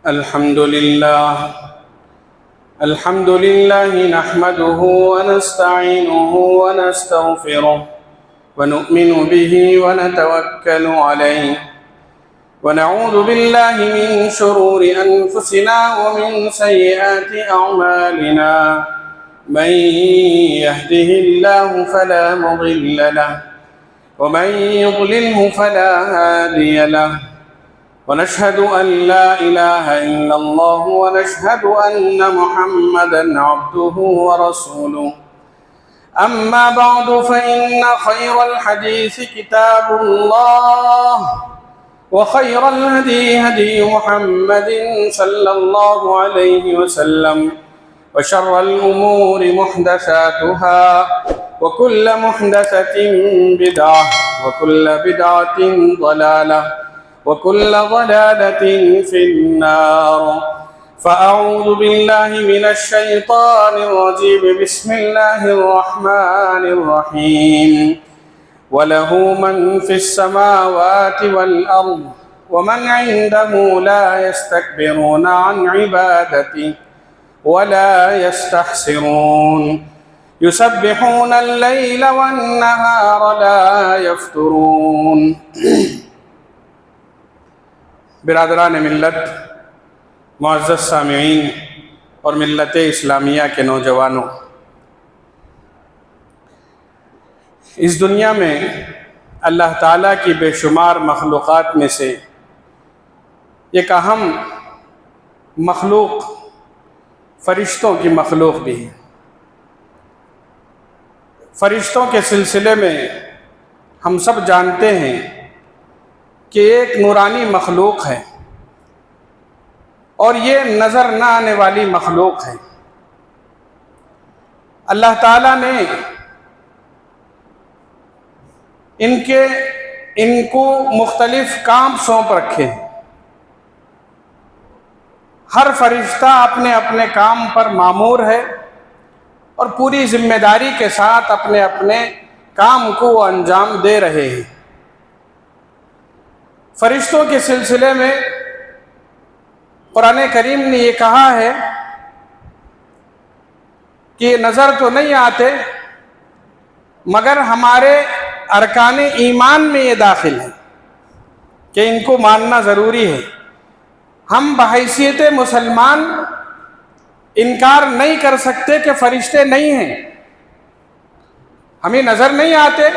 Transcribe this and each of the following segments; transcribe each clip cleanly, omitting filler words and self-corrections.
الحمد لله نحمده ونستعينه ونستغفره ونؤمن به ونتوكل عليه ونعوذ بالله من شرور أنفسنا ومن سيئات أعمالنا من يهده الله فلا مضل له ومن يضلله فلا هادي له ونشهد أن لا إله إلا الله ونشهد أن محمدًا عبده ورسوله أما بعد فإن خير الحديث كتاب الله وخير الهدي هدي محمد صلى الله عليه وسلم وشر الأمور محدثاتها وكل محدثة بدعة وكل بدعة ضلالة وكل ضلالة في النار فأعوذ بالله من الشيطان الرجيم بسم الله الرحمن الرحيم وله من في السماوات والأرض ومن عنده لا يستكبرون عن عبادته ولا يستحسرون يسبحون الليل والنهار لا يفترون برادران ملت، معزز سامعین اور ملت اسلامیہ کے نوجوانوں، اس دنیا میں اللہ تعالیٰ کی بے شمار مخلوقات میں سے ایک اہم مخلوق فرشتوں کی مخلوق بھی ہے۔ فرشتوں کے سلسلے میں ہم سب جانتے ہیں کہ ایک نورانی مخلوق ہے اور یہ نظر نہ آنے والی مخلوق ہے۔ اللہ تعالیٰ نے ان کو مختلف کام سونپ رکھے ہیں۔ ہر فرشتہ اپنے اپنے کام پر مامور ہے اور پوری ذمہ داری کے ساتھ اپنے اپنے کام کو وہ انجام دے رہے ہیں۔ فرشتوں کے سلسلے میں قرآن کریم نے یہ کہا ہے کہ نظر تو نہیں آتے مگر ہمارے ارکان ایمان میں یہ داخل ہے کہ ان کو ماننا ضروری ہے۔ ہم بحیثیت مسلمان انکار نہیں کر سکتے کہ فرشتے نہیں ہیں۔ ہمیں نظر نہیں آتے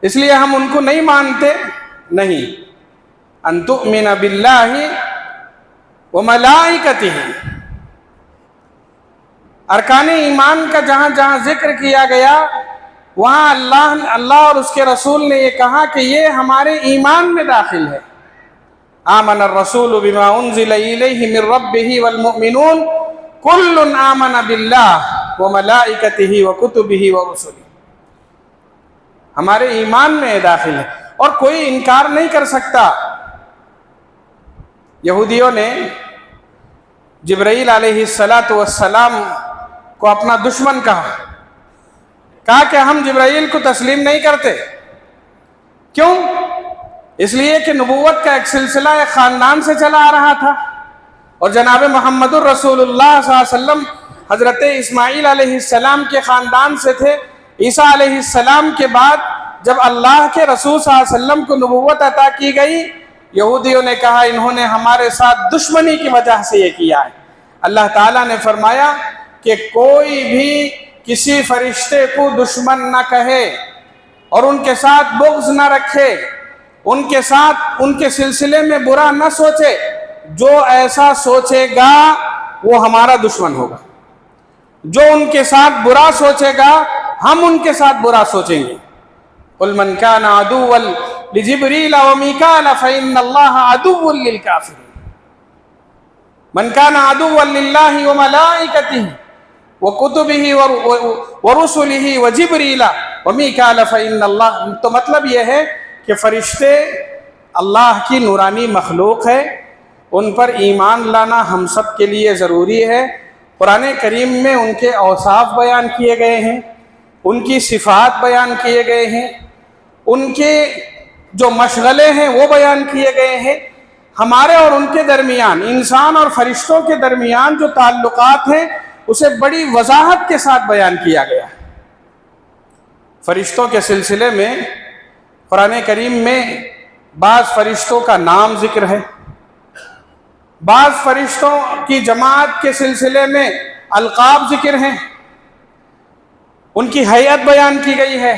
اس لیے ہم ان کو نہیں مانتے، نہیں۔ ان تؤمن باللہ وملائکتہ، ارکان ایمان کا جہاں جہاں ذکر کیا گیا وہاں اللہ اور اس کے رسول نے یہ کہا کہ یہ ہمارے ایمان میں داخل ہے۔ آمن الرسول بما انزل الیہ من ربہ والمؤمنون کل آمن باللہ وملائکتہ وکتبہ ورسلہ، ہمارے ایمان میں داخل ہے اور کوئی انکار نہیں کر سکتا۔ یہودیوں نے جبرائیل علیہ السلام کو اپنا دشمن کہا کہ ہم جبرائیل کو تسلیم نہیں کرتے۔ کیوں؟ اس لیے کہ نبوت کا ایک سلسلہ ایک خاندان سے چلا آ رہا تھا اور جناب محمد الرسول اللہ صلی اللہ علیہ وسلم حضرت اسماعیل علیہ السلام کے خاندان سے تھے۔ عیسیٰ علیہ السلام کے بعد جب اللہ کے رسول صلی اللہ علیہ وسلم کو نبوت عطا کی گئی، یہودیوں نے کہا انہوں نے ہمارے ساتھ دشمنی کی وجہ سے یہ کیا ہے۔ اللہ تعالیٰ نے فرمایا کہ کوئی بھی کسی فرشتے کو دشمن نہ کہے اور ان کے ساتھ بغض نہ رکھے، ان کے ساتھ ان کے سلسلے میں برا نہ سوچے۔ جو ایسا سوچے گا وہ ہمارا دشمن ہوگا، جو ان کے ساتھ برا سوچے گا ہم ان کے ساتھ برا سوچیں گے۔ قل من كان عدوا لجبريل وميكال فإن الله عدو للكافرين من كان عدوا لله وملائكته وكتبه ورسله وجبريل وميكال فإن الله، تو مطلب یہ ہے کہ فرشتے اللہ کی نورانی مخلوق ہے، ان پر ایمان لانا ہم سب کے لیے ضروری ہے۔ قرآن کریم میں ان کے اوصاف بیان کیے گئے ہیں، ان کی صفات بیان کیے گئے ہیں، ان کے جو مشغلے ہیں وہ بیان کیے گئے ہیں۔ ہمارے اور ان کے درمیان، انسان اور فرشتوں کے درمیان جو تعلقات ہیں اسے بڑی وضاحت کے ساتھ بیان کیا گیا ہے۔ فرشتوں کے سلسلے میں قرآن کریم میں بعض فرشتوں کا نام ذکر ہے، بعض فرشتوں کی جماعت کے سلسلے میں القاب ذکر ہیں، ان کی حیت بیان کی گئی ہے،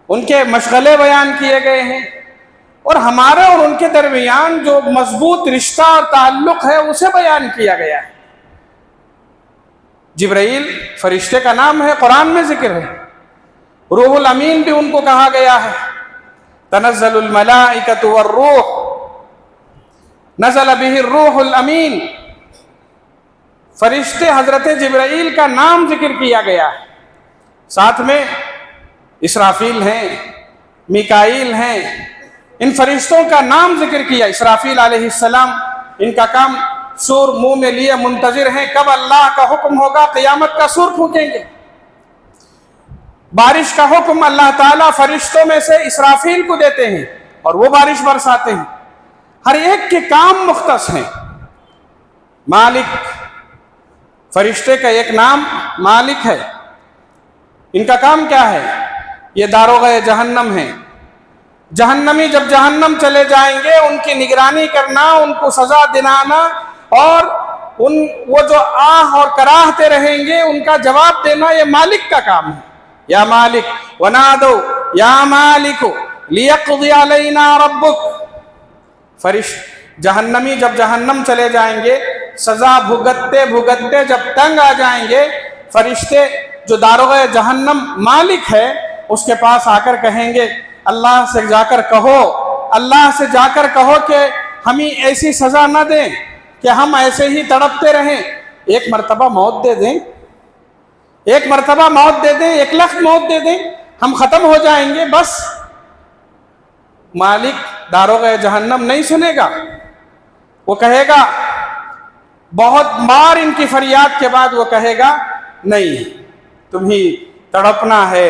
ان کے مشغلے بیان کیے گئے ہیں، اور ہمارے اور ان کے درمیان جو مضبوط رشتہ اور تعلق ہے اسے بیان کیا گیا ہے۔ جبرائیل فرشتے کا نام ہے، قرآن میں ذکر ہے۔ روح الامین بھی ان کو کہا گیا ہے، تنزل الملائکۃ والروح، نزل به الروح الامین۔ فرشتے حضرت جبرائیل کا نام ذکر کیا گیا ہے، ساتھ میں اسرافیل ہیں، میکائیل ہیں، ان فرشتوں کا نام ذکر کیا۔ اسرافیل علیہ السلام، ان کا کام سور منہ میں لیے منتظر ہیں کب اللہ کا حکم ہوگا، قیامت کا سور پھونکیں گے۔ بارش کا حکم اللہ تعالیٰ فرشتوں میں سے اسرافیل کو دیتے ہیں اور وہ بارش برساتے ہیں۔ ہر ایک کے کام مختص ہیں۔ مالک، فرشتے کا ایک نام مالک ہے، ان کا کام کیا ہے؟ یہ داروغہ جہنم ہیں۔ جہنمی جب جہنم چلے جائیں گے ان کی نگرانی کرنا، ان کو سزا دلانا، اور وہ جو آہ اور کراہتے رہیں گے ان کا جواب دینا، یہ مالک کا کام ہے۔ یا مالک ونادو یا مالک لیقضی علینا ربک۔ جہنمی جب جہنم چلے جائیں گے، سزا بھگتتے بھگتتے جب تنگ آ جائیں گے، فرشتے جو داروغہ جہنم مالک ہے اس کے پاس آ کر کہیں گے، اللہ سے جا کر کہو، اللہ سے جا کر کہو کہ ہمیں ایسی سزا نہ دیں کہ ہم ایسے ہی تڑپتے رہیں، ایک مرتبہ موت دے دیں، ایک مرتبہ موت دے دیں، ایک لخت موت دے دیں، ہم ختم ہو جائیں گے بس۔ مالک داروغہ جہنم نہیں سنے گا، وہ کہے گا، بہت بار ان کی فریاد کے بعد وہ کہے گا، نہیں، تمہیں تڑپنا ہے،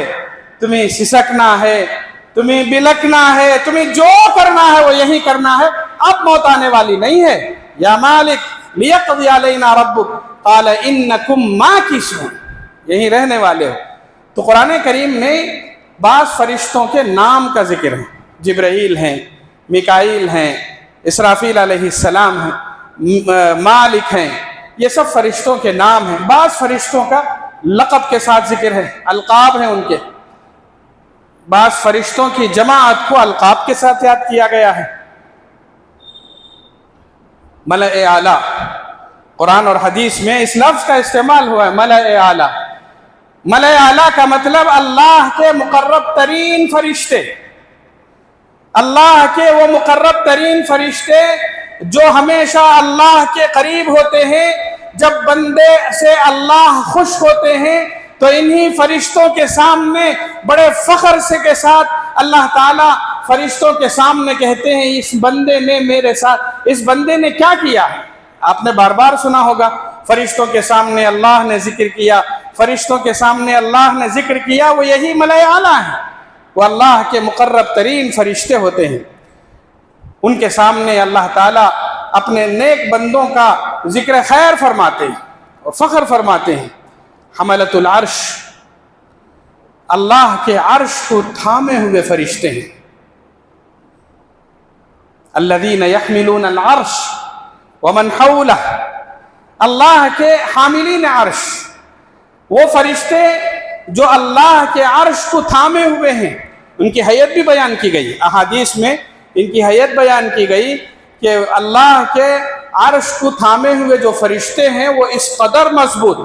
تمہیں سسکنا ہے، تمہیں بلکنا ہے، تمہیں جو کرنا ہے وہ یہی کرنا ہے، اب موت آنے والی نہیں ہے۔ یا مالک لیقضی علینا ربک قال انکم ماکثون، یہی رہنے والے ہو۔ تو قرآن کریم میں بعض فرشتوں کے نام کا ذکر ہے، جبرائیل ہیں، میکائیل ہیں، اسرافیل علیہ السلام ہیں، مالک ہیں، یہ سب فرشتوں کے نام ہیں۔ بعض فرشتوں کا لقب کے ساتھ ذکر ہے، القاب ہیں ان کے۔ بعض فرشتوں کی جماعت کو القاب کے ساتھ یاد کیا گیا ہے۔ ملأ اعلیٰ، قرآن اور حدیث میں اس لفظ کا استعمال ہوا ہے، ملأ اعلیٰ۔ ملأ اعلیٰ کا مطلب اللہ کے مقرب ترین فرشتے، اللہ کے وہ مقرب ترین فرشتے جو ہمیشہ اللہ کے قریب ہوتے ہیں۔ جب بندے سے اللہ خوش ہوتے ہیں تو انہی فرشتوں کے سامنے بڑے فخر سے کے ساتھ اللہ تعالیٰ فرشتوں کے سامنے کہتے ہیں، اس بندے نے میرے ساتھ، اس بندے نے کیا کیا؟ آپ نے بار بار سنا ہوگا، فرشتوں کے سامنے اللہ نے ذکر کیا، فرشتوں کے سامنے اللہ نے ذکر کیا، وہ یہی ملأ اعلیٰ ہیں، وہ اللہ کے مقرب ترین فرشتے ہوتے ہیں۔ ان کے سامنے اللہ تعالیٰ اپنے نیک بندوں کا ذکر خیر فرماتے ہیں اور فخر فرماتے ہیں۔ حملۃ العرش، اللہ کے عرش کو تھامے ہوئے فرشتے ہیں۔ الذین یحملون العرش ومن حولہ، اللہ کے حاملین عرش، وہ فرشتے جو اللہ کے عرش کو تھامے ہوئے ہیں۔ ان کی حیت بھی بیان کی گئی، احادیث میں ان کی حیت بیان کی گئی کہ اللہ کے عرش کو تھامے ہوئے جو فرشتے ہیں وہ اس قدر مضبوط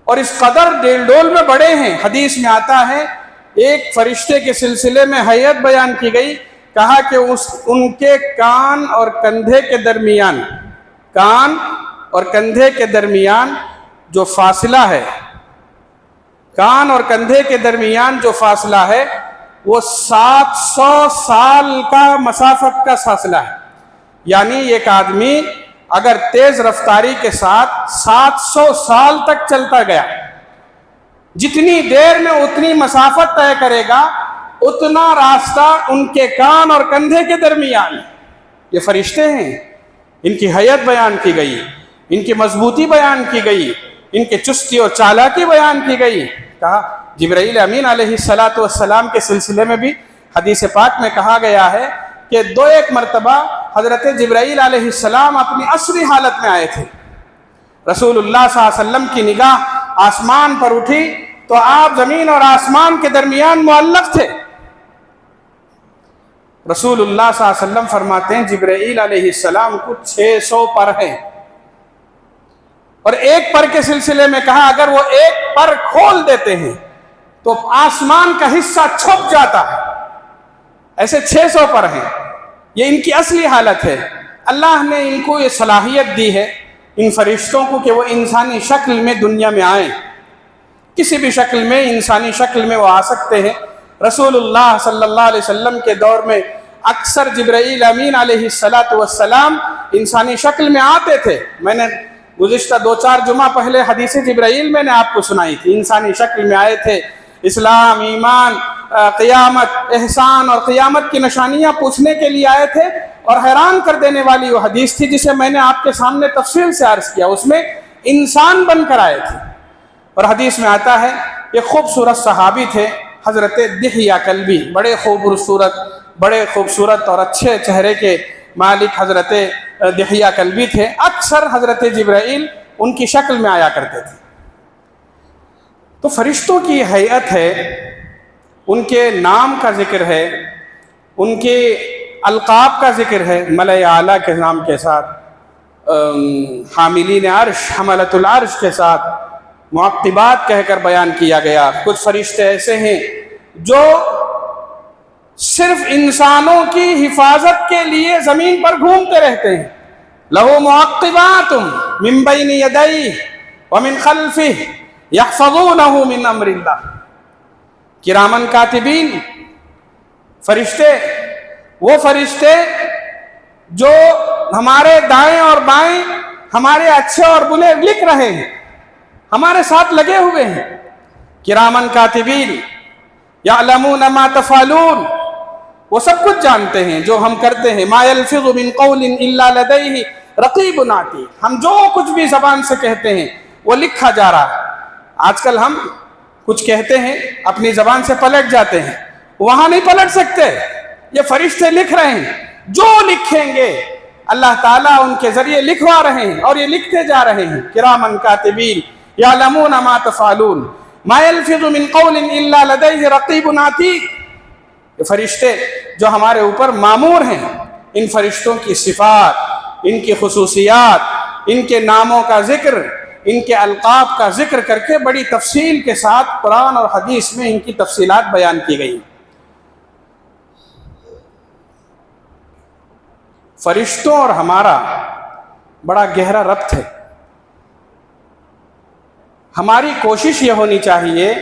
اور اس قدر ڈیل ڈول میں بڑے ہیں۔ حدیث میں آتا ہے ایک فرشتے کے سلسلے میں حیت بیان کی گئی، کہا کہ ان کے کان اور کندھے کے درمیان، کان اور کندھے کے درمیان جو فاصلہ ہے، کان اور کندھے کے درمیان جو فاصلہ ہے وہ 700 سال کا مسافت کا فاصلہ ہے۔ یعنی ایک آدمی اگر تیز رفتاری کے ساتھ 700 سال تک چلتا گیا، جتنی دیر میں اتنی مسافت طے کرے گا، اتنا راستہ ان کے کان اور کندھے کے درمیان۔ یہ فرشتے ہیں، ان کی حیت بیان کی گئی، ان کی مضبوطی بیان کی گئی، ان کے چستی اور چالاکی بیان کی گئی۔ کہا جبرائیل امین علیہ السلام کے سلسلے میں بھی حدیث پاک میں کہا گیا ہے کہ ایک مرتبہ حضرت جبرائیل علیہ السلام اپنی اصلی حالت میں آئے تھے۔ رسول اللہ صلی اللہ علیہ وسلم کی نگاہ آسمان پر اٹھی تو آپ زمین اور آسمان کے درمیان معلق تھے۔ رسول اللہ صلی اللہ علیہ وسلم فرماتے ہیں جبرائیل علیہ السلام کو 600 پر ہیں، اور ایک پر کے سلسلے میں کہا اگر وہ ایک پر کھول دیتے ہیں تو آسمان کا حصہ چھپ جاتا ہے، ایسے 600 پر ہیں۔ یہ ان کی اصلی حالت ہے۔ اللہ نے ان کو یہ صلاحیت دی ہے، ان فرشتوں کو، کہ وہ انسانی شکل میں دنیا میں آئیں، کسی بھی شکل میں، انسانی شکل میں وہ آ سکتے ہیں۔ رسول اللہ صلی اللہ علیہ وسلم کے دور میں اکثر جبرائیل امین علیہ السلام انسانی شکل میں آتے تھے۔ میں نے گزشتہ 2-4 جمعہ پہلے حدیث جبرائیل میں نے آپ کو سنائی تھی، انسانی شکل میں آئے تھے، اسلام، ایمان، قیامت، احسان اور قیامت کی نشانیاں پوچھنے کے لیے آئے تھے، اور حیران کر دینے والی وہ حدیث تھی جسے میں نے آپ کے سامنے تفصیل سے عرض کیا، اس میں انسان بن کر آئے تھے۔ اور حدیث میں آتا ہے یہ خوبصورت صحابی تھے حضرت دحیہ کلبی، بڑے خوبصورت اور اچھے چہرے کے مالک حضرت دحیہ کلبی تھے۔ اکثر حضرت جبرائیل ان کی شکل میں آیا کرتے تھے۔ تو فرشتوں کی حیت ہے، ان کے نام کا ذکر ہے، ان کے القاب کا ذکر ہے، ملائے اعلیٰ کے نام کے ساتھ، حاملین عرش، حملۃ العرش کے ساتھ معقبات کہہ کر بیان کیا گیا۔ کچھ فرشتے ایسے ہیں جو صرف انسانوں کی حفاظت کے لیے زمین پر گھومتے رہتے ہیں۔ لَهُ مُعَقِّبَاتٌ مِّن بَيْنِ يَدَيْهِ وَمِن خَلْفِهِ يَحْفَظُونَهُ مِنْ أَمْرِ اللَّهِ۔ کرامن کاتبین، فرشتے، وہ فرشتے جو ہمارے دائیں اور بائیں ہمارے اچھے اور برے لکھ رہے ہیں، ہمارے ساتھ لگے ہوئے ہیں۔ کرامن کاتبین یعلمون ما تفعلون، وہ سب کچھ جانتے ہیں جو ہم کرتے ہیں۔ ما یلفظ من قول الا لدیہ رقیب عتید، ہم جو کچھ بھی زبان سے کہتے ہیں وہ لکھا جا رہا ہے۔ آج کل ہم کچھ کہتے ہیں اپنی زبان سے پلٹ جاتے ہیں، وہاں نہیں پلٹ سکتے، یہ فرشتے لکھ رہے ہیں۔ جو لکھیں گے اللہ تعالیٰ ان کے ذریعے لکھوا رہے ہیں، اور یہ لکھتے جا رہے ہیں۔ کرامن کاتبین یعلمون ما تفعلون ما یلفظ من قول الا لدیہ رقیب عتید۔ یہ فرشتے جو ہمارے اوپر مامور ہیں، ان فرشتوں کی صفات، ان کی خصوصیات، ان کے ناموں کا ذکر، ان کے القاب کا ذکر کر کے بڑی تفصیل کے ساتھ قرآن اور حدیث میں ان کی تفصیلات بیان کی گئی۔ فرشتوں اور ہمارا بڑا گہرا ربط ہے۔ ہماری کوشش یہ ہونی چاہیے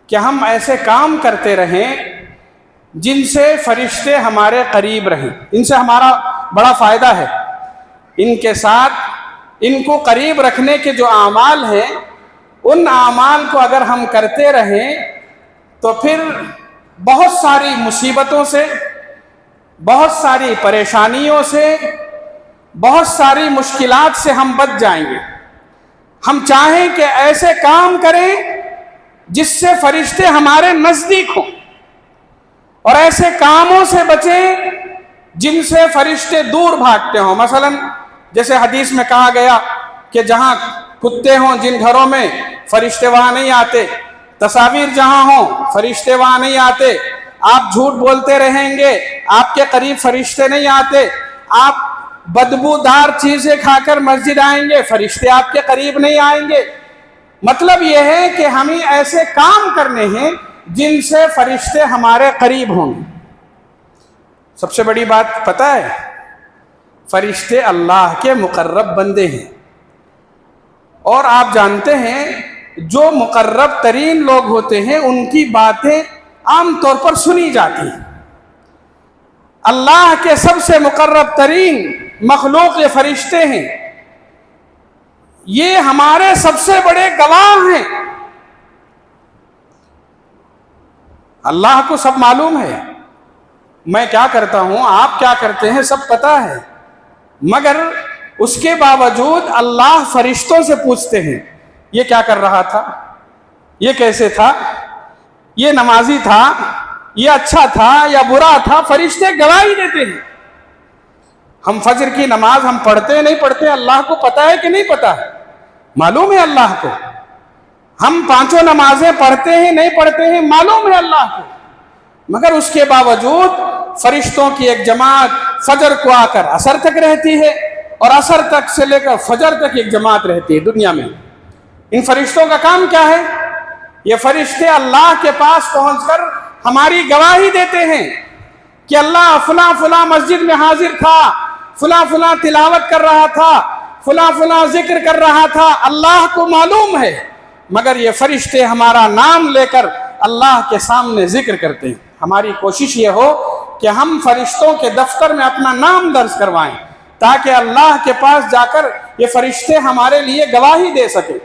کہ ہم ایسے کام کرتے رہیں جن سے فرشتے ہمارے قریب رہیں، ان سے ہمارا بڑا فائدہ ہے۔ ان کے ساتھ ان کو قریب رکھنے کے جو اعمال ہیں، ان اعمال کو اگر ہم کرتے رہیں تو پھر بہت ساری مصیبتوں سے، بہت ساری پریشانیوں سے، بہت ساری مشکلات سے ہم بچ جائیں گے۔ ہم چاہیں کہ ایسے کام کریں جس سے فرشتے ہمارے نزدیک ہوں، اور ایسے کاموں سے بچیں جن سے فرشتے دور بھاگتے ہوں۔ مثلا جیسے حدیث میں کہا گیا کہ جہاں کتے ہوں جن گھروں میں، فرشتے وہاں نہیں آتے، تصاویر جہاں ہوں فرشتے وہاں نہیں آتے، آپ جھوٹ بولتے رہیں گے آپ کے قریب فرشتے نہیں آتے، آپ بدبودار چیزیں کھا کر مسجد آئیں گے فرشتے آپ کے قریب نہیں آئیں گے۔ مطلب یہ ہے کہ ہمیں ایسے کام کرنے ہیں جن سے فرشتے ہمارے قریب ہوں۔ سب سے بڑی بات پتہ ہے، فرشتے اللہ کے مقرب بندے ہیں، اور آپ جانتے ہیں جو مقرب ترین لوگ ہوتے ہیں ان کی باتیں عام طور پر سنی جاتی ہیں۔ اللہ کے سب سے مقرب ترین مخلوق یہ فرشتے ہیں، یہ ہمارے سب سے بڑے گواہ ہیں۔ اللہ کو سب معلوم ہے، میں کیا کرتا ہوں، آپ کیا کرتے ہیں، سب پتہ ہے، مگر اس کے باوجود اللہ فرشتوں سے پوچھتے ہیں یہ کیا کر رہا تھا، یہ کیسے تھا، یہ نمازی تھا، یہ اچھا تھا یا برا تھا، فرشتے گواہی دیتے ہیں۔ ہم فجر کی نماز ہم پڑھتے نہیں پڑھتے، اللہ کو پتہ ہے کہ نہیں پتہ ہے، معلوم ہے اللہ کو۔ ہم 5 نمازیں پڑھتے ہیں نہیں پڑھتے ہیں، معلوم ہے اللہ کو، مگر اس کے باوجود فرشتوں کی ایک جماعت فجر کو آ کر عصر تک رہتی ہے، اور عصر تک سے لے کر فجر تک ایک جماعت رہتی ہے دنیا میں۔ ان فرشتوں کا کام کیا ہے؟ یہ فرشتے اللہ کے پاس پہنچ کر ہماری گواہی دیتے ہیں کہ اللہ فلاں فلاں مسجد میں حاضر تھا، فلاں فلاں تلاوت کر رہا تھا، فلاں فلاں ذکر کر رہا تھا، اللہ کو معلوم ہے، مگر یہ فرشتے ہمارا نام لے کر اللہ کے سامنے ذکر کرتے ہیں۔ ہماری کوشش یہ ہو کہ ہم فرشتوں کے دفتر میں اپنا نام درج کروائیں، تاکہ اللہ کے پاس جا کر یہ فرشتے ہمارے لیے گواہی دے سکیں۔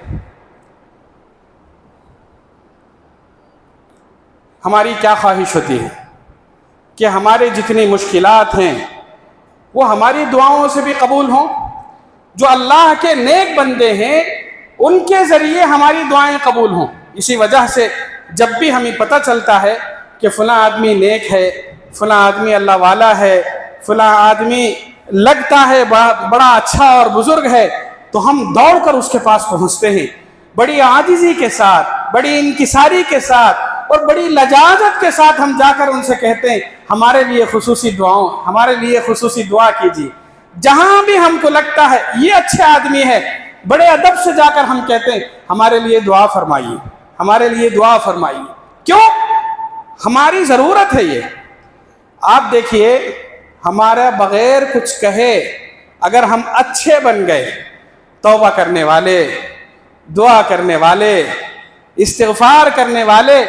ہماری کیا خواہش ہوتی ہے کہ ہمارے جتنی مشکلات ہیں وہ ہماری دعاؤں سے بھی قبول ہوں۔ جو اللہ کے نیک بندے ہیں ان کے ذریعے ہماری دعائیں قبول ہوں۔ اسی وجہ سے جب بھی ہمیں پتہ چلتا ہے کہ فلاں آدمی نیک ہے، فلاں آدمی اللہ والا ہے، فلاں آدمی لگتا ہے بڑا اچھا اور بزرگ ہے، تو ہم دوڑ کر اس کے پاس پہنچتے ہیں، بڑی عاجزی کے ساتھ، بڑی انکساری کے ساتھ اور بڑی لجاجت کے ساتھ ہم جا کر ان سے کہتے ہیں ہمارے لیے خصوصی دعا کیجیے۔ جہاں بھی ہم کو لگتا ہے یہ اچھے آدمی ہے، بڑے ادب سے جا کر ہم کہتے ہیں ہمارے لیے دعا فرمائیے، ہمارے لیے دعا فرمائیے۔ کیوں؟ ہماری ضرورت ہے یہ۔ آپ دیکھیے، ہمارے بغیر کچھ کہے اگر ہم اچھے بن گئے، توبہ کرنے والے، دعا کرنے والے، استغفار کرنے والے،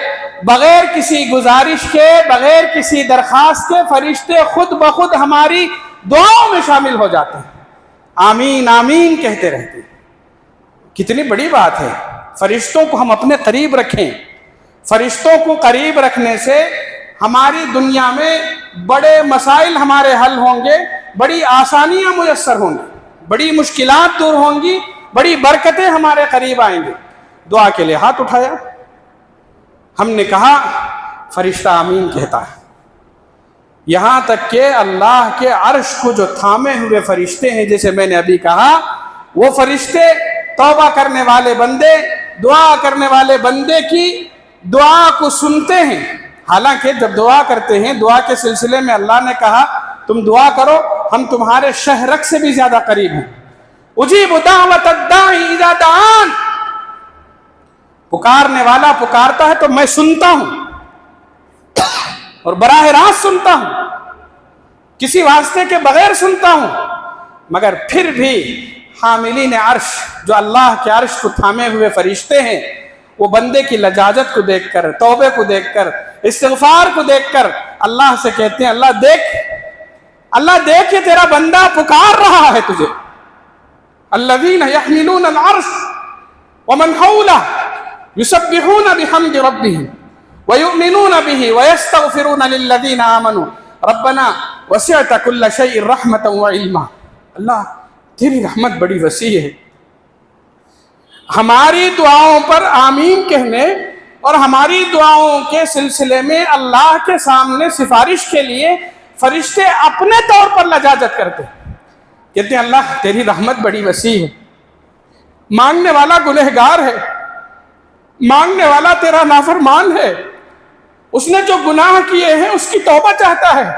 بغیر کسی گزارش کے، بغیر کسی درخواست کے، فرشتے خود بخود ہماری دعاؤں میں شامل ہو جاتے ہیں، آمین آمین کہتے رہتے ہیں۔ کتنی بڑی بات ہے، فرشتوں کو ہم اپنے قریب رکھیں۔ فرشتوں کو قریب رکھنے سے ہماری دنیا میں بڑے مسائل ہمارے حل ہوں گے، بڑی آسانیاں میسر ہوں گی، بڑی مشکلات دور ہوں گی، بڑی برکتیں ہمارے قریب آئیں گے۔ دعا کے لیے ہاتھ اٹھایا، ہم نے کہا فرشتہ آمین کہتا ہے، یہاں تک کہ اللہ کے عرش کو جو تھامے ہوئے فرشتے ہیں، جیسے میں نے ابھی کہا، وہ فرشتے توبہ کرنے والے بندے، دعا کرنے والے بندے کی دعا کو سنتے ہیں۔ حالانکہ جب دعا کرتے ہیں، دعا کے سلسلے میں اللہ نے کہا تم دعا کرو، ہم تمہارے شہرک سے بھی زیادہ قریب ہیں۔ اجیب دعوت الداعی اذا دعان، پکارنے والا پکارتا ہے تو میں سنتا ہوں، اور براہ راست سنتا ہوں، کسی واسطے کے بغیر سنتا ہوں۔ مگر پھر بھی حاملین عرش، جو اللہ کے عرش کو تھامے ہوئے فرشتے ہیں، وہ بندے کی لجاجت کو دیکھ کر، توبے کو دیکھ کر، استغفار کو دیکھ کر اللہ سے کہتے ہیں اللہ دیکھ کہ تیرا بندہ پکار رہا ہے تجھے۔ الذین یحملون العرش ومن حولہ یسبحون بحمد ربہم ویؤمنون بہ ویستغفرون للذین آمنوا ربنا وسعت کل شیء رحمتا وعلما۔ اللہ تیری رحمت بڑی وسیع ہے۔ ہماری دعاؤں پر آمین کہنے اور ہماری دعاؤں کے سلسلے میں اللہ کے سامنے سفارش کے لیے فرشتے اپنے طور پر لجاجت کرتے کہتے ہیں اللہ تیری رحمت بڑی وسیع ہے، مانگنے والا گنہگار ہے، مانگنے والا تیرا نافرمان ہے، اس نے جو گناہ کیے ہیں اس کی توبہ چاہتا ہے،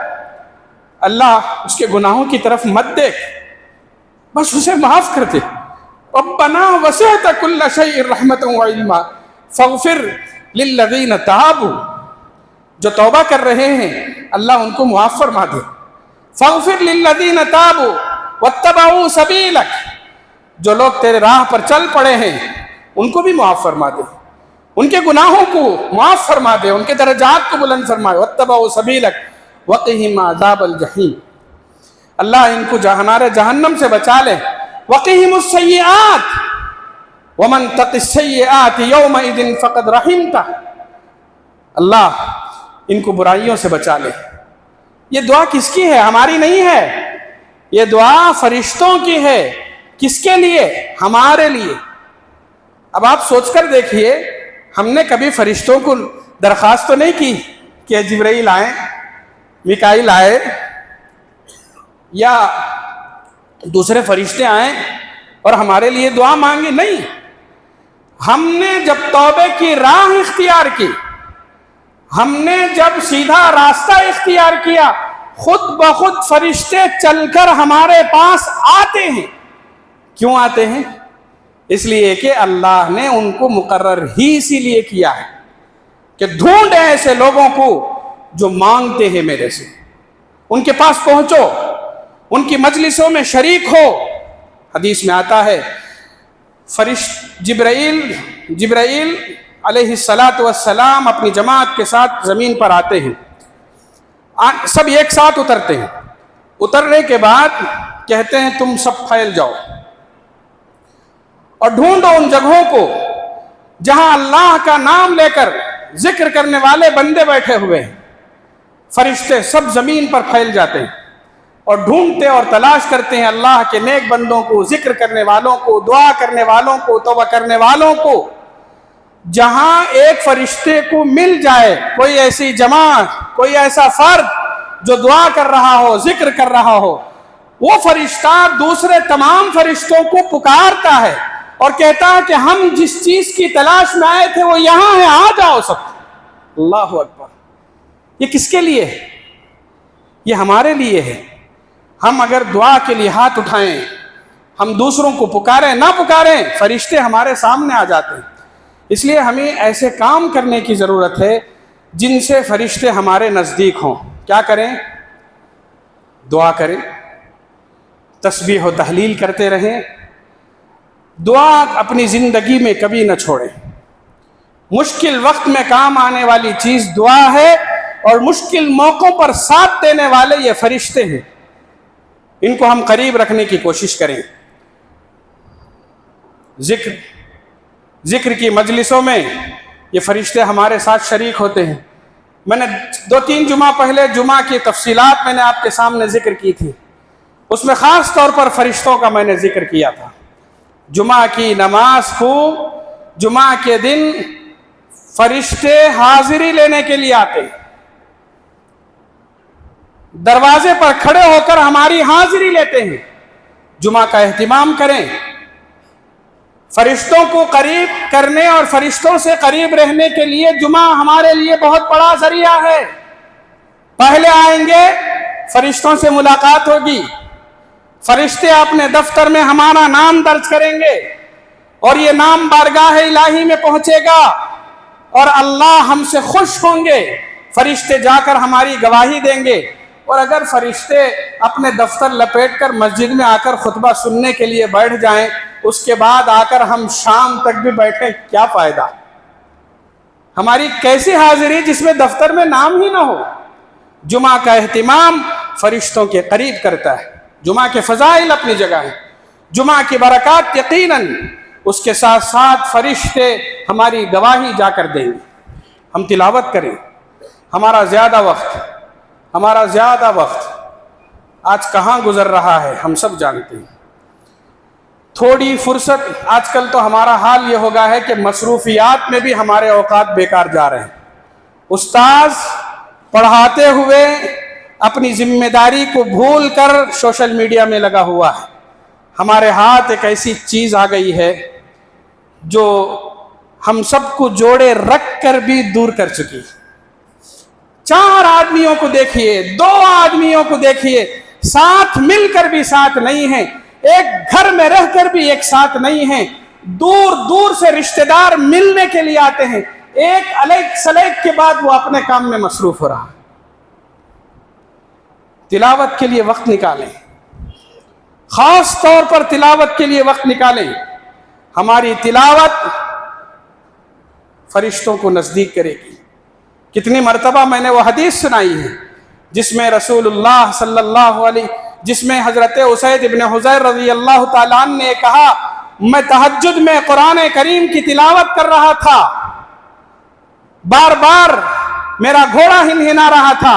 اللہ اس کے گناہوں کی طرف مت دیکھ، بس اسے معاف کر دے۔ ربنا وسعت کل شیء رحمتا وعلما فاغفر للذین تابوا، جو توبہ کر رہے ہیں اللہ ان کو معاف فرما دے۔ فاغفر للذین تابوا واتبعوا سبیلک، جو لوگ تیرے راہ پر چل پڑے ہیں ان کو بھی معاف فرما دے، ان کے گناہوں کو معاف فرما دے، ان کے درجات کو بلند فرمائے۔ واتبعوا سبیلک وقہم عذاب الجحیم، اللہ ان کو نار جہنم سے بچا لے۔ وقہم السیئات ومن تق السیئات یومئذ فقد رحمتہ، اللہ ان کو برائیوں سے بچا لے۔ یہ دعا کس کی ہے؟ ہماری نہیں ہے، یہ دعا فرشتوں کی ہے۔ کس کے لیے؟ ہمارے لیے۔ اب آپ سوچ کر دیکھیے، ہم نے کبھی فرشتوں کو درخواست تو نہیں کی کہ جبرائیل آئیں، میکائیل آئے یا دوسرے فرشتے آئیں اور ہمارے لیے دعا مانگی؟ نہیں۔ ہم نے جب توبے کی راہ اختیار کی، ہم نے جب سیدھا راستہ اختیار کیا، خود بخود فرشتے چل کر ہمارے پاس آتے ہیں۔ کیوں آتے ہیں؟ اس لیے کہ اللہ نے ان کو مقرر ہی اسی لیے کیا ہے کہ ڈھونڈیں ایسے لوگوں کو جو مانگتے ہیں میرے سے، ان کے پاس پہنچو، ان کی مجلسوں میں شریک ہو۔ حدیث میں آتا ہے جبرائیل علیہ السلام اپنی جماعت کے ساتھ زمین پر آتے ہیں، سب ایک ساتھ اترتے ہیں، اترنے کے بعد کہتے ہیں تم سب پھیل جاؤ اور ڈھونڈو ان جگہوں کو جہاں اللہ کا نام لے کر ذکر کرنے والے بندے بیٹھے ہوئے ہیں۔ فرشتے سب زمین پر پھیل جاتے ہیں اور ڈھونڈتے اور تلاش کرتے ہیں اللہ کے نیک بندوں کو، ذکر کرنے والوں کو، دعا کرنے والوں کو، توبہ کرنے والوں کو۔ جہاں ایک فرشتے کو مل جائے، کوئی ایسی جماعت، کوئی ایسا فرد جو دعا کر رہا ہو، ذکر کر رہا ہو، وہ فرشتہ دوسرے تمام فرشتوں کو پکارتا ہے اور کہتا ہے کہ ہم جس چیز کی تلاش میں آئے تھے وہ یہاں ہے، آ جاؤ سب۔ اللہ اکبر! یہ کس کے لیے ہے؟ یہ ہمارے لیے ہے۔ ہم اگر دعا کے لیے ہاتھ اٹھائیں، ہم دوسروں کو پکاریں نہ پکاریں، فرشتے ہمارے سامنے آ جاتے ہیں۔ اس لیے ہمیں ایسے کام کرنے کی ضرورت ہے جن سے فرشتے ہمارے نزدیک ہوں۔ کیا کریں؟ دعا کریں، تسبیح و تحلیل کرتے رہیں، دعا اپنی زندگی میں کبھی نہ چھوڑیں۔ مشکل وقت میں کام آنے والی چیز دعا ہے، اور مشکل موقعوں پر ساتھ دینے والے یہ فرشتے ہیں۔ ان کو ہم قریب رکھنے کی کوشش کریں۔ ذکر کی مجلسوں میں یہ فرشتے ہمارے ساتھ شریک ہوتے ہیں۔ میں نے 2-3 جمعہ پہلے جمعہ کی تفصیلات میں نے آپ کے سامنے ذکر کی تھی، اس میں خاص طور پر فرشتوں کا میں نے ذکر کیا تھا۔ جمعہ کی نماز کو جمعہ کے دن فرشتے حاضری لینے کے لیے آتے ہیں، دروازے پر کھڑے ہو کر ہماری حاضری لیتے ہیں۔ جمعہ کا اہتمام کریں، فرشتوں کو قریب کرنے اور فرشتوں سے قریب رہنے کے لیے جمعہ ہمارے لیے بہت بڑا ذریعہ ہے۔ پہلے آئیں گے، فرشتوں سے ملاقات ہوگی، فرشتے اپنے دفتر میں ہمارا نام درج کریں گے اور یہ نام بارگاہ الہی میں پہنچے گا اور اللہ ہم سے خوش ہوں گے۔ فرشتے جا کر ہماری گواہی دیں گے، اور اگر فرشتے اپنے دفتر لپیٹ کر مسجد میں آ کر خطبہ سننے کے لیے بیٹھ جائیں، اس کے بعد آ کر ہم شام تک بھی بیٹھیں، کیا فائدہ؟ ہماری کیسی حاضری جس میں دفتر میں نام ہی نہ ہو؟ جمعہ کا اہتمام فرشتوں کے قریب کرتا ہے۔ جمعہ کے فضائل اپنی جگہ ہیں، جمعہ کی برکات یقیناً، اس کے ساتھ ساتھ فرشتے ہماری گواہی جا کر دیں گے۔ ہم تلاوت کریں۔ ہمارا زیادہ وقت آج کہاں گزر رہا ہے ہم سب جانتے ہیں۔ تھوڑی فرصت، آج کل تو ہمارا حال یہ ہوگا ہے کہ مصروفیات میں بھی ہمارے اوقات بیکار جا رہے ہیں۔ استاذ پڑھاتے ہوئے اپنی ذمہ داری کو بھول کر سوشل میڈیا میں لگا ہوا ہے۔ ہمارے ہاتھ ایک ایسی چیز آ گئی ہے جو ہم سب کو جوڑے رکھ کر بھی دور کر چکی۔ 4 آدمیوں کو دیکھیے، 2 آدمیوں کو دیکھیے، ساتھ مل کر بھی ساتھ نہیں ہیں، ایک گھر میں رہ کر بھی ایک ساتھ نہیں ہیں، دور دور سے رشتہ دار ملنے کے لیے آتے ہیں، ایک علیگ سلیگ کے بعد وہ اپنے کام میں مصروف ہو رہا ہے۔ تلاوت کے لیے وقت نکالیں، خاص طور پر تلاوت کے لیے وقت نکالیں۔ ہماری تلاوت فرشتوں کو نزدیک کرے گی۔ کتنی مرتبہ میں نے وہ حدیث سنائی ہے جس میں رسول اللہ صلی اللہ علیہ، جس میں حضرت اسید ابن حضیر رضی اللہ تعالیٰ عنہ نے کہا، میں تہجد میں قرآن کریم کی تلاوت کر رہا تھا، بار بار میرا گھوڑا ہنہنا رہا تھا،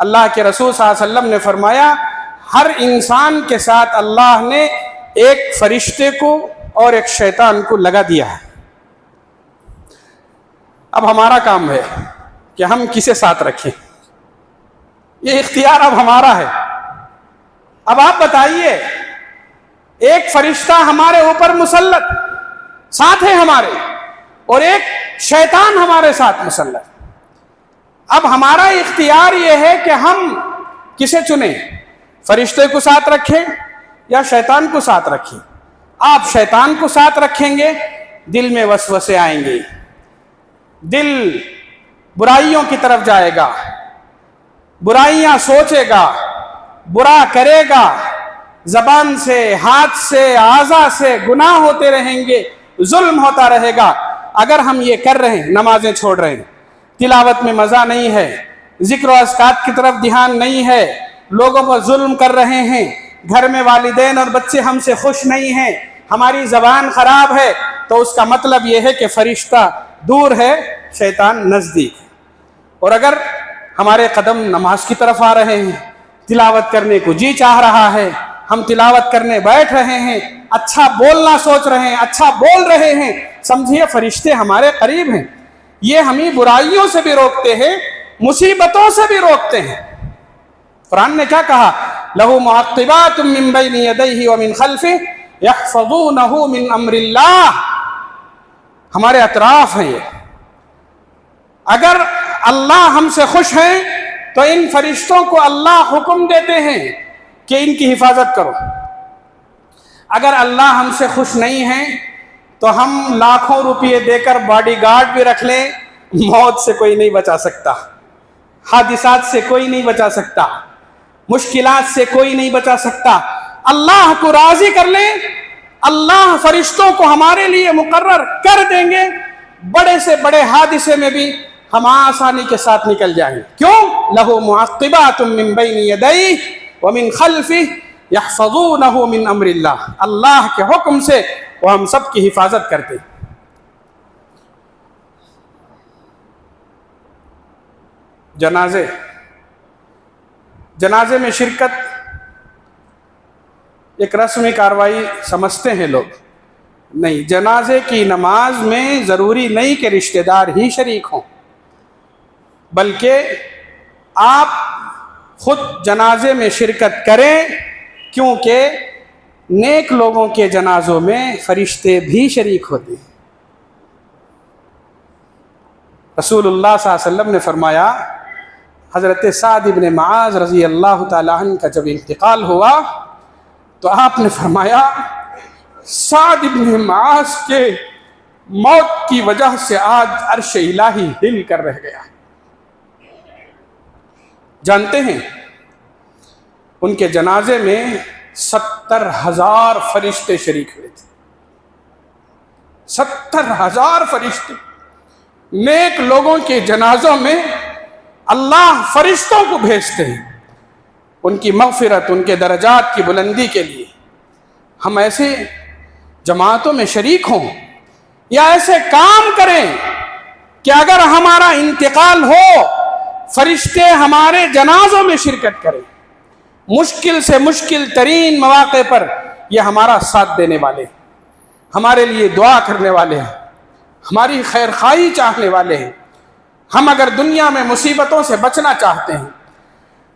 اللہ کے رسول صلی اللہ علیہ وسلم نے فرمایا ہر انسان کے ساتھ اللہ نے ایک فرشتے کو اور ایک شیطان کو لگا دیا ہے. اب ہمارا کام ہے کہ ہم کسے ساتھ رکھیں. یہ اختیار اب ہمارا ہے. اب آپ بتائیے، ایک فرشتہ ہمارے اوپر مسلط ساتھ ہے ہمارے، اور ایک شیطان ہمارے ساتھ مسلط. اب ہمارا اختیار یہ ہے کہ ہم کسے چنیں، فرشتے کو ساتھ رکھیں یا شیطان کو ساتھ رکھیں. آپ شیطان کو ساتھ رکھیں گے، دل میں وسوسے آئیں گے، دل برائیوں کی طرف جائے گا، برائیاں سوچے گا، برا کرے گا، زبان سے، ہاتھ سے، اعضاء سے گناہ ہوتے رہیں گے، ظلم ہوتا رہے گا. اگر ہم یہ کر رہے ہیں، نمازیں چھوڑ رہے ہیں، تلاوت میں مزہ نہیں ہے، ذکر و اذکار کی طرف دھیان نہیں ہے، لوگوں پر ظلم کر رہے ہیں، گھر میں والدین اور بچے ہم سے خوش نہیں ہیں، ہماری زبان خراب ہے، تو اس کا مطلب یہ ہے کہ فرشتہ دور ہے، شیطان نزدیک ہے. اور اگر ہمارے قدم نماز کی طرف آ رہے ہیں، تلاوت کرنے کو جی چاہ رہا ہے، ہم تلاوت کرنے بیٹھ رہے ہیں، اچھا بولنا سوچ رہے ہیں، اچھا بول رہے ہیں، سمجھیے فرشتے ہمارے قریب ہیں. یہ ہمیں برائیوں سے بھی روکتے ہیں، مصیبتوں سے بھی روکتے ہیں. قرآن نے کیا کہا؟ لَهُ مُعَقِّبَاتٌ مِّن بَيْنِ يَدَيْهِ وَمِن خَلْفِهِ يَحْفَظُونَهُ مِنْ أَمْرِ اللَّهِ. ہمارے اطراف ہیں یہ. اگر اللہ ہم سے خوش ہیں تو ان فرشتوں کو اللہ حکم دیتے ہیں کہ ان کی حفاظت کرو. اگر اللہ ہم سے خوش نہیں ہیں تو ہم لاکھوں روپے دے کر باڈی گارڈ بھی رکھ لیں، موت سے کوئی نہیں بچا سکتا، حادثات سے کوئی نہیں بچا سکتا، مشکلات سے کوئی نہیں بچا سکتا. اللہ کو راضی کر لیں، اللہ فرشتوں کو ہمارے لیے مقرر کر دیں گے، بڑے سے بڑے حادثے میں بھی ہم آسانی کے ساتھ نکل جائیں. کیوں؟ لَهُ مُعَقِّبَاتٌ مِّن بَيْنِ يَدَيْهِ وَمِن خَلْفِهِ يَحْفَظُونَهُ مِنْ أَمْرِ اللَّهِ. اللہ کے حکم سے وہ ہم سب کی حفاظت کرتے ہیں. جنازے میں شرکت ایک رسمی کاروائی سمجھتے ہیں لوگ. نہیں، جنازے کی نماز میں ضروری نہیں کہ رشتہ دار ہی شریک ہوں، بلکہ آپ خود جنازے میں شرکت کریں، کیونکہ نیک لوگوں کے جنازوں میں فرشتے بھی شریک ہوتے ہیں. رسول اللہ صلی اللہ علیہ وسلم نے فرمایا، حضرت سعد بن معاذ رضی اللہ تعالیٰ عنہ کا جب انتقال ہوا تو آپ نے فرمایا سعد بن معاذ کے موت کی وجہ سے آج عرش الہی ہل کر رہ گیا. جانتے ہیں ان کے جنازے میں 70,000 فرشتے شریک ہوئے تھے. 70,000 فرشتے. نیک لوگوں کے جنازوں میں اللہ فرشتوں کو بھیجتے ہیں ان کی مغفرت، ان کے درجات کی بلندی کے لیے. ہم ایسے جماعتوں میں شریک ہوں یا ایسے کام کریں کہ اگر ہمارا انتقال ہو فرشتے ہمارے جنازوں میں شرکت کریں. مشکل سے مشکل ترین مواقع پر یہ ہمارا ساتھ دینے والے ہیں، ہمارے لیے دعا کرنے والے ہیں، ہماری خیر خواہی چاہنے والے ہیں. ہم اگر دنیا میں مصیبتوں سے بچنا چاہتے ہیں،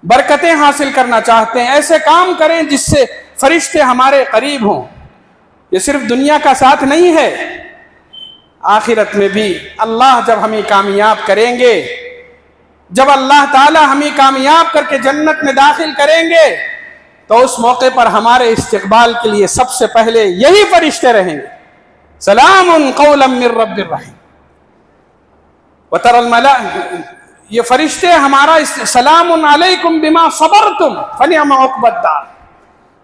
برکتیں حاصل کرنا چاہتے ہیں، ایسے کام کریں جس سے فرشتے ہمارے قریب ہوں. یہ صرف دنیا کا ساتھ نہیں ہے، آخرت میں بھی اللہ جب ہمیں کامیاب کریں گے، جب اللہ تعالی ہمیں کامیاب کر کے جنت میں داخل کریں گے تو اس موقع پر ہمارے استقبال کے لیے سب سے پہلے یہی فرشتے رہیں گے. سلام قولا من رب الرحیم. وترى الملائکہ، یہ فرشتے ہمارا سلام علیکم بما صبرتم فنعم عقبی الدار.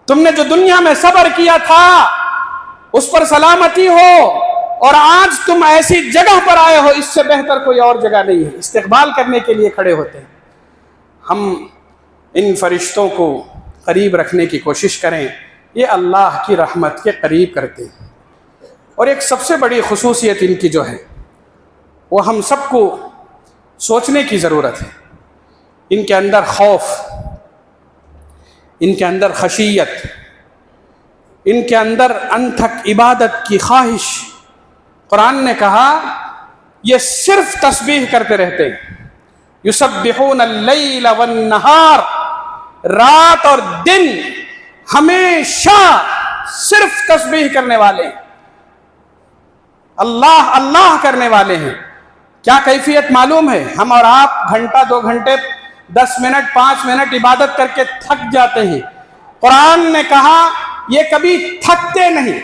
تم نے جو دنیا میں صبر کیا تھا اس پر سلامتی ہو، اور آج تم ایسی جگہ پر آئے ہو، اس سے بہتر کوئی اور جگہ نہیں ہے. استقبال کرنے کے لیے کھڑے ہوتے ہیں. ہم ان فرشتوں کو قریب رکھنے کی کوشش کریں، یہ اللہ کی رحمت کے قریب کرتے ہیں. اور ایک سب سے بڑی خصوصیت ان کی جو ہے وہ ہم سب کو سوچنے کی ضرورت ہے. ان کے اندر خوف، ان کے اندر خشیت، ان کے اندر انتھک عبادت کی خواہش. قرآن نے کہا یہ صرف تسبیح کرتے رہتے ہیں. یسبحون اللیل والنہار، رات اور دن ہمیشہ صرف تسبیح کرنے والے ہیں، اللہ اللہ کرنے والے ہیں. کیا کیفیت معلوم ہے؟ ہم اور آپ گھنٹہ 2 گھنٹے 10 منٹ 5 منٹ عبادت کر کے تھک جاتے ہیں. قرآن نے کہا یہ کبھی تھکتے نہیں.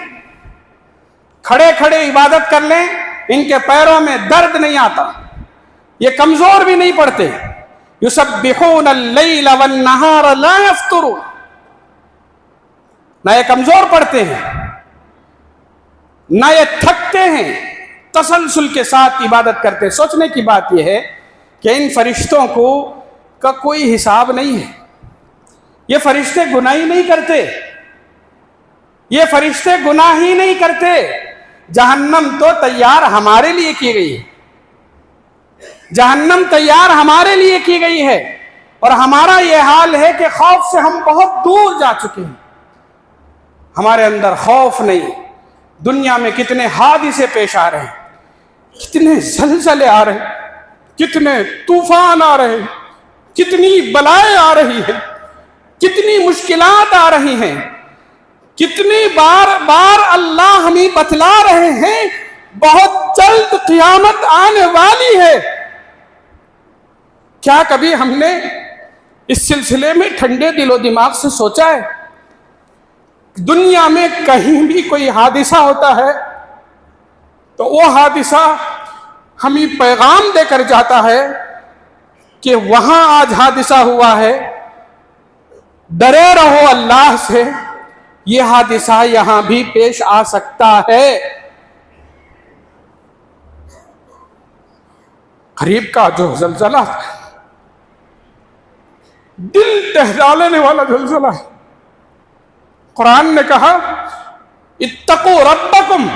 کھڑے کھڑے عبادت کر لیں، ان کے پیروں میں درد نہیں آتا، یہ کمزور بھی نہیں پڑتے. یسبحون اللیل والنہار لا یفترون، نہ یہ کمزور پڑتے ہیں نہ یہ تھکتے ہیں، تسلسل کے ساتھ عبادت کرتے. سوچنے کی بات یہ ہے کہ ان فرشتوں کا کوئی حساب نہیں ہے. یہ فرشتے گناہ ہی نہیں کرتے، یہ فرشتے گناہ ہی نہیں کرتے. جہنم تو تیار ہمارے لیے کی گئی ہے، جہنم تیار ہمارے لیے کی گئی ہے، اور ہمارا یہ حال ہے کہ خوف سے ہم بہت دور جا چکے ہیں. ہمارے اندر خوف نہیں. دنیا میں کتنے حادثے پیش آ رہے ہیں، کتنے زلزلے آ رہے ہیں، کتنے طوفان آ رہے ہیں، کتنی بلائیں آ رہی ہیں، کتنی مشکلات آ رہی ہیں، کتنی بار بار اللہ ہمیں بتلا رہے ہیں بہت جلد قیامت آنے والی ہے. کیا کبھی ہم نے اس سلسلے میں ٹھنڈے دل و دماغ سے سوچا ہے؟ دنیا میں کہیں بھی کوئی حادثہ ہوتا ہے تو وہ حادثہ ہمیں پیغام دے کر جاتا ہے کہ وہاں آج حادثہ ہوا ہے، ڈرے رہو اللہ سے، یہ حادثہ یہاں بھی پیش آ سکتا ہے. قریب کا جو زلزلہ دل دہلا لینے والا زلزلہ ہے، قرآن نے کہا اتقوا ربکم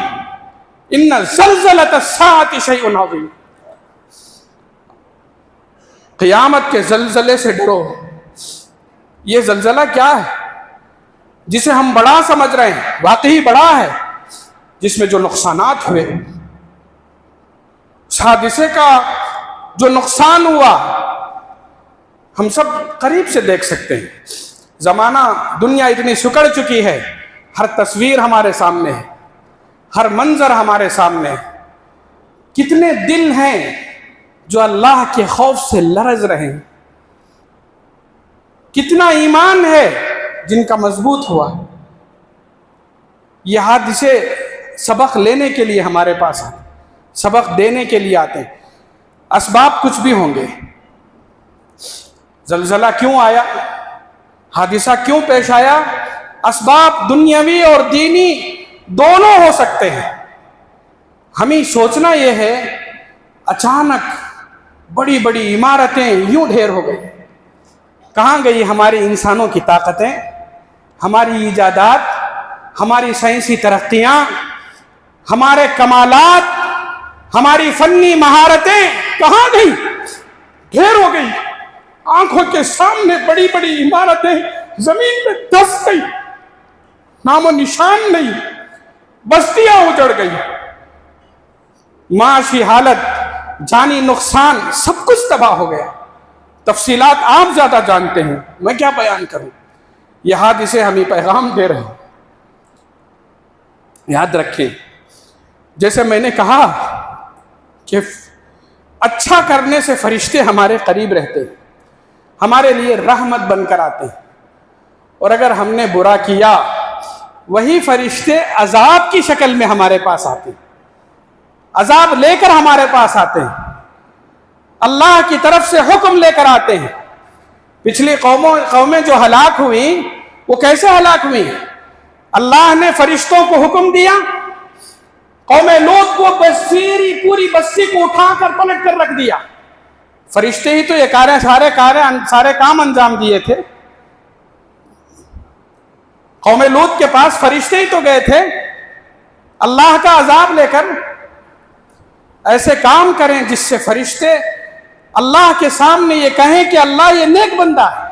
ان زلزلۃ الساعۃ شیء عظیم. قیامت کے زلزلے سے ڈرو. یہ زلزلہ کیا ہے جسے ہم بڑا سمجھ رہے ہیں؟ واقعی بڑا ہے. جس میں جو نقصانات ہوئے، اس حادثے کا جو نقصان ہوا، ہم سب قریب سے دیکھ سکتے ہیں. زمانہ دنیا اتنی سکڑ چکی ہے، ہر تصویر ہمارے سامنے ہے، ہر منظر ہمارے سامنے ہے. کتنے دل ہیں جو اللہ کے خوف سے لرز رہے ہیں، کتنا ایمان ہے جن کا مضبوط ہوا. یہ حادثے سبق لینے کے لیے ہمارے پاس آتے، سبق دینے کے لیے آتے ہیں. اسباب کچھ بھی ہوں گے، زلزلہ کیوں آیا، حادثہ کیوں پیش آیا، اسباب دنیاوی اور دینی دونوں ہو سکتے ہیں. ہمیں سوچنا یہ ہے اچانک بڑی بڑی عمارتیں یوں ڈھیر ہو گئی. کہاں گئی ہماری انسانوں کی طاقتیں، ہماری ایجادات، ہماری سائنسی ترقیاں، ہمارے کمالات، ہماری فنی مہارتیں کہاں گئی؟ ڈھیر ہو گئی. آنکھوں کے سامنے بڑی بڑی عمارتیں زمین میں دھس گئی، نام و نشان نہیں، بستیاں اجڑ گئی، معاشی حالت، جانی نقصان، سب کچھ تباہ ہو گیا. تفصیلات آپ زیادہ جانتے ہیں، میں کیا بیان کروں. یہ حادثے ہمیں پیغام دے رہے ہیں. یاد رکھیں، جیسے میں نے کہا کہ اچھا کرنے سے فرشتے ہمارے قریب رہتے ہیں، ہمارے لیے رحمت بن کر آتے ہیں. اور اگر ہم نے برا کیا، وہی فرشتے عذاب کی شکل میں ہمارے پاس آتے ہیں، عذاب لے کر ہمارے پاس آتے ہیں، اللہ کی طرف سے حکم لے کر آتے ہیں. پچھلی قومیں جو ہلاک ہوئیں وہ کیسے ہلاک ہوئیں؟ اللہ نے فرشتوں کو حکم دیا، قوم لوط کو پوری بستی کو اٹھا کر پلٹ کر رکھ دیا. فرشتے ہی تو یہ سارے کام انجام دیے تھے. قوم لوط کے پاس فرشتے ہی تو گئے تھے اللہ کا عذاب لے کر. ایسے کام کریں جس سے فرشتے اللہ کے سامنے یہ کہیں کہ اللہ یہ نیک بندہ ہے،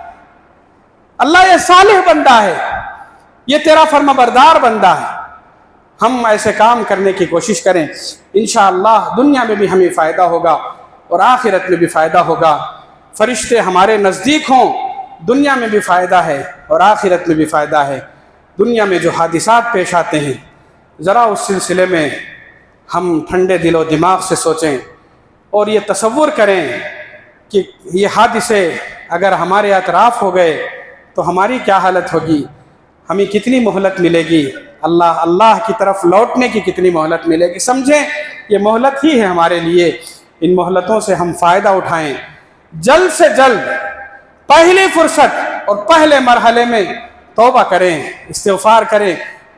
اللہ یہ صالح بندہ ہے، یہ تیرا فرما بردار بندہ ہے. ہم ایسے کام کرنے کی کوشش کریں، انشاءاللہ دنیا میں بھی ہمیں فائدہ ہوگا اور آخرت میں بھی فائدہ ہوگا. فرشتے ہمارے نزدیک ہوں، دنیا میں بھی فائدہ ہے اور آخرت میں بھی فائدہ ہے. دنیا میں جو حادثات پیش آتے ہیں، ذرا اس سلسلے میں ہم ٹھنڈے دل و دماغ سے سوچیں اور یہ تصور کریں کہ یہ حادثے اگر ہمارے اطراف ہو گئے تو ہماری کیا حالت ہوگی، ہمیں کتنی مہلت ملے گی، اللہ کی طرف لوٹنے کی کتنی مہلت ملے گی. سمجھیں یہ مہلت ہی ہے ہمارے لیے، ان مہلتوں سے ہم فائدہ اٹھائیں. جلد سے جلد پہلی فرصت اور پہلے مرحلے میں توبہ کریں، استغفار کریں،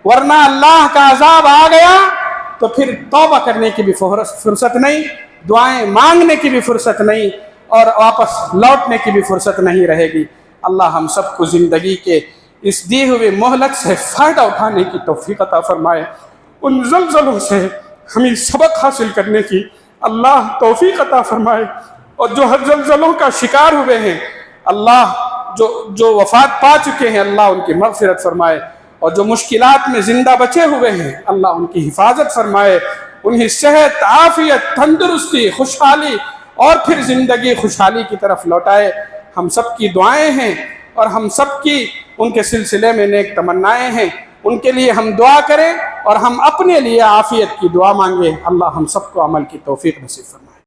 ورنہ اللہ کا عذاب آ گیا تو پھر توبہ کرنے کی بھی فرصت نہیں، دعائیں مانگنے کی بھی فرصت نہیں اور واپس لوٹنے کی بھی فرصت نہیں رہے گی. اللہ ہم سب کو زندگی کے اس دی ہوئے مہلت سے فائدہ اٹھانے کی توفیق عطا فرمائے، ان زلزلوں سے ہمیں سبق حاصل کرنے کی اللہ توفیق عطا فرمائے. اور جو ہر زلزلوں کا شکار ہوئے ہیں، اللہ جو وفات پا چکے ہیں، اللہ ان کی مغفرت فرمائے. اور جو مشکلات میں زندہ بچے ہوئے ہیں، اللہ ان کی حفاظت فرمائے، انہیں صحت، عافیت، تندرستی، خوشحالی اور پھر زندگی خوشحالی کی طرف لوٹائے. ہم سب کی دعائیں ہیں اور ہم سب کی ان کے سلسلے میں نیک تمنائیں ہیں. ان کے لیے ہم دعا کریں اور ہم اپنے لیے عافیت کی دعا مانگیں. اللہ ہم سب کو عمل کی توفیق نصیب فرمائے.